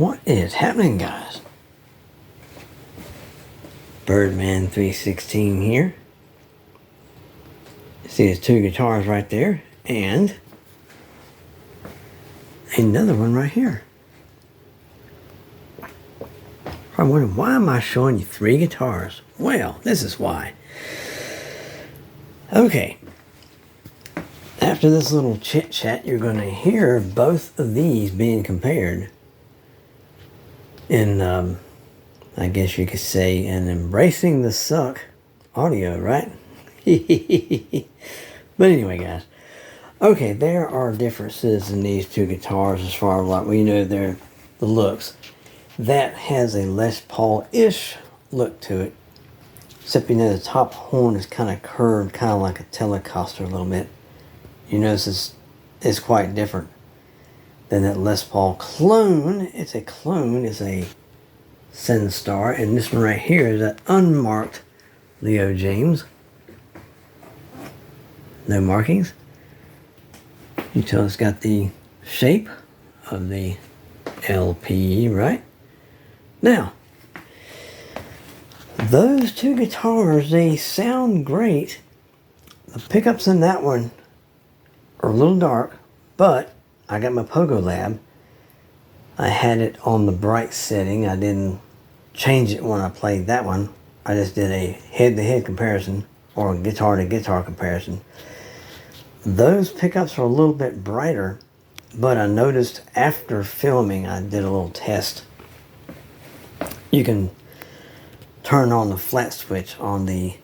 What is happening, guys? Birdman 316 here. See, there's two guitars right there, and another one right here. I'm wondering, why am I showing you three guitars? Well, this is why. Okay. After this little chit-chat, you're going to hear both of these being compared in, I guess you could say, an embracing the suck audio, right? But anyway, guys. Okay, there are differences in these two guitars as far as what we know they're the looks. That has a Les Paul-ish look to it. Except you know the top horn is kind of curved, kind of like a Telecaster a little bit. You notice it's quite different than that Les Paul clone. It's a clone, it's a censtar, and this one right here is an unmarked Leo James. No markings. You tell it's got the shape of the LP, right? Now, those two guitars, they sound great. The pickups in that one are a little dark, but I got my Pogo Lab. I had it on the bright setting. I didn't change it when I played that one. I just did a head-to-head comparison or a guitar-to-guitar comparison. Those pickups are a little bit brighter, but I noticed after filming, I did a little test. You can turn on the flat switch on the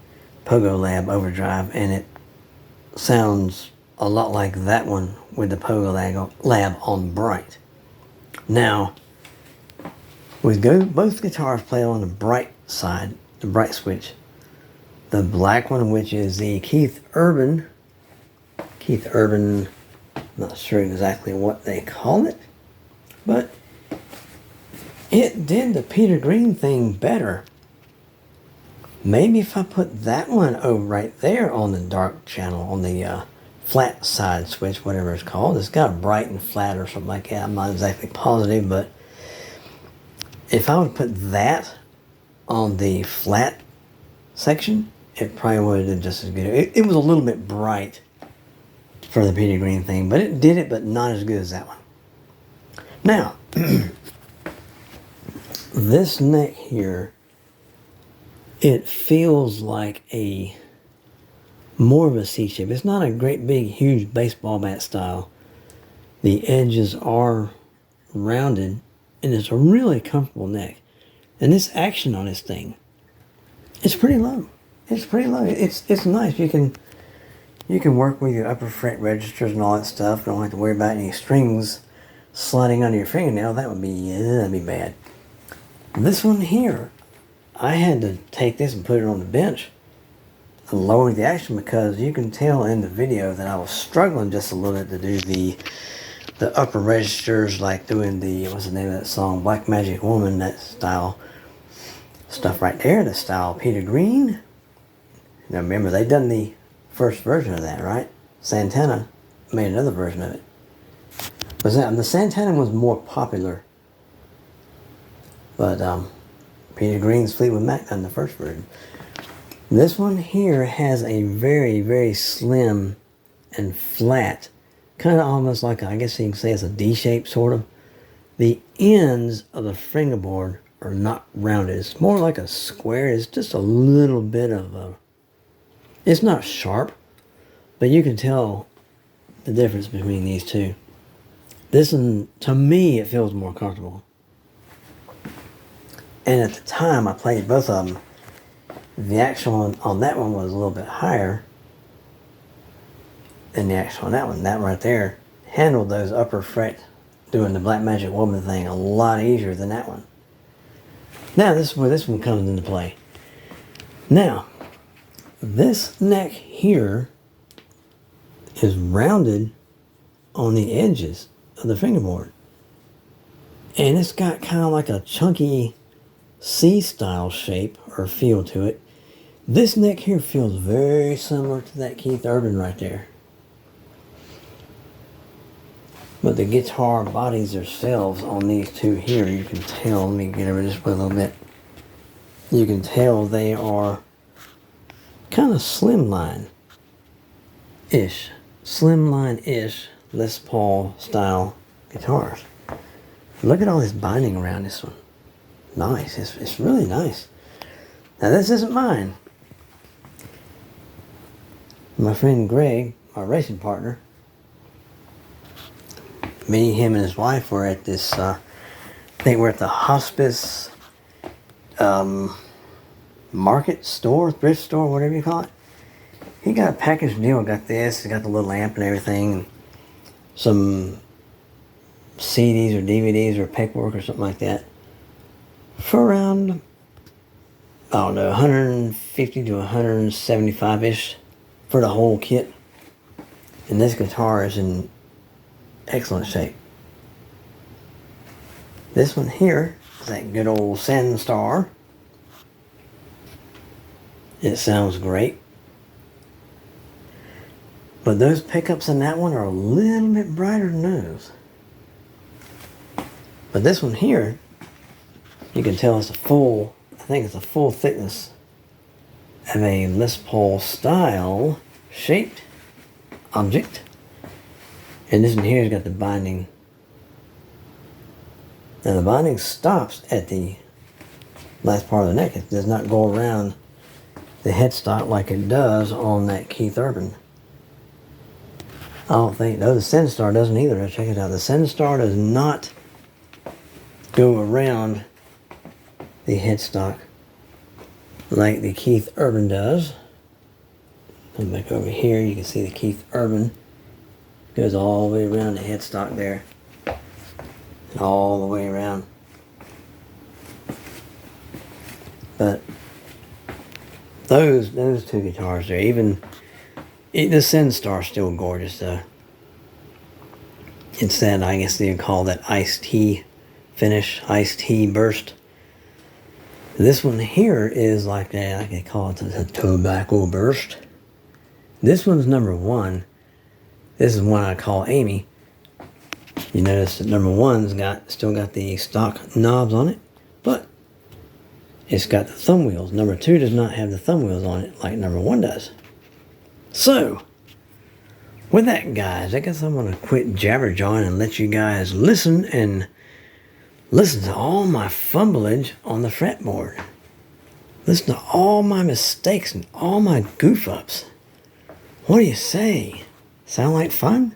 Pogo Lab Overdrive, and it sounds a lot like that one with the Pogo Lab on bright. Now, with both guitars play on the bright side, the bright switch. The black one, which is the Keith Urban, not sure exactly what they call it, but it did the Peter Green thing better. Maybe if I put that one over right there on the dark channel, on the flat side switch, whatever it's called. It's got a bright and flat or something like that. I'm not exactly positive, but if I would put that on the flat section, it probably would have done just as good. It was a little bit bright for the Peter Green thing, but it did it, but not as good as that one. Now, this neck here, it feels like more of a C shape. It's not a great big huge baseball bat style. The edges are rounded, and it's a really comfortable neck. And this action on this thing, it's pretty low. It's pretty low. It's nice. You can work with your upper fret registers and all that stuff. Don't have to worry about any strings sliding under your fingernail. That'd be bad. This one here, I had to take this and put it on the bench and lower the action because you can tell in the video that I was struggling just a little bit to do the upper registers, like doing the, what's the name of that song, Black Magic Woman, that style stuff right there, the style Peter Green. Now remember, they done the first version of that, right? Santana made another version of it. The Santana was more popular, but Peter Green's Fleetwood Mac done the first version. This one here has a very, very slim and flat, kind of almost like, I guess you can say it's a D shape sort of. The ends of the fingerboard are not rounded. It's more like a square. It's just a little bit of a, it's not sharp, but you can tell the difference between these two. This one, to me, it feels more comfortable. And at the time I played both of them, the action on that one was a little bit higher than the action on that one. That right there handled those upper fret, doing the Black Magic Woman thing, a lot easier than that one. Now this is where this one comes into play. Now, this neck here is rounded on the edges of the fingerboard. And it's got kind of like a chunky C-style shape or feel to it. This neck here feels very similar to that Keith Urban right there. But the guitar bodies themselves on these two here, you can tell, let me get over this way a little bit. You can tell they are kind of slimline-ish. Slimline-ish Les Paul style guitars. Look at all this binding around this one. Nice. It's really nice. Now this isn't mine. My friend Greg, my racing partner, me, him, and his wife were at this, I think we're at the Hospice market store, thrift store, whatever you call it. He got a package deal, got this, he got the little amp and everything, and some CDs or DVDs or paperwork or something like that for around, I don't know, 150 to 175-ish for the whole kit. And this guitar is in excellent shape. This one here is that good old Censtar. It sounds great. But those pickups in that one are a little bit brighter than those. But this one here, you can tell it's a full, I think it's a full thickness of a Les Paul style shaped object. And this one here has got the binding. Now the binding stops at the last part of the neck. It does not go around the headstock like it does on that Keith Urban. I don't think, no, the Censtar doesn't either. Check it out. The Censtar does not go around the headstock like the Keith Urban does. Come back over here, you can see the Keith Urban goes all the way around the headstock there. All the way around. But those two guitars there, even the Censtar is still gorgeous though. It's that, I guess they would call that iced tea finish, iced tea burst. This one here is like that, I can call it a tobacco burst. This one's number one. This is one I call Amy. You notice that number one's still got the stock knobs on it, but it's got the thumb wheels. Number two does not have the thumb wheels on it like number one does. So, with that, guys, I guess I'm going to quit jabberjawing and let you guys listen to all my fumblage on the fretboard. Listen to all my mistakes and all my goof-ups. What do you say? Sound like fun?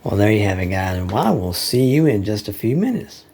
Well, there you have it, guys, and I will see you in just a few minutes.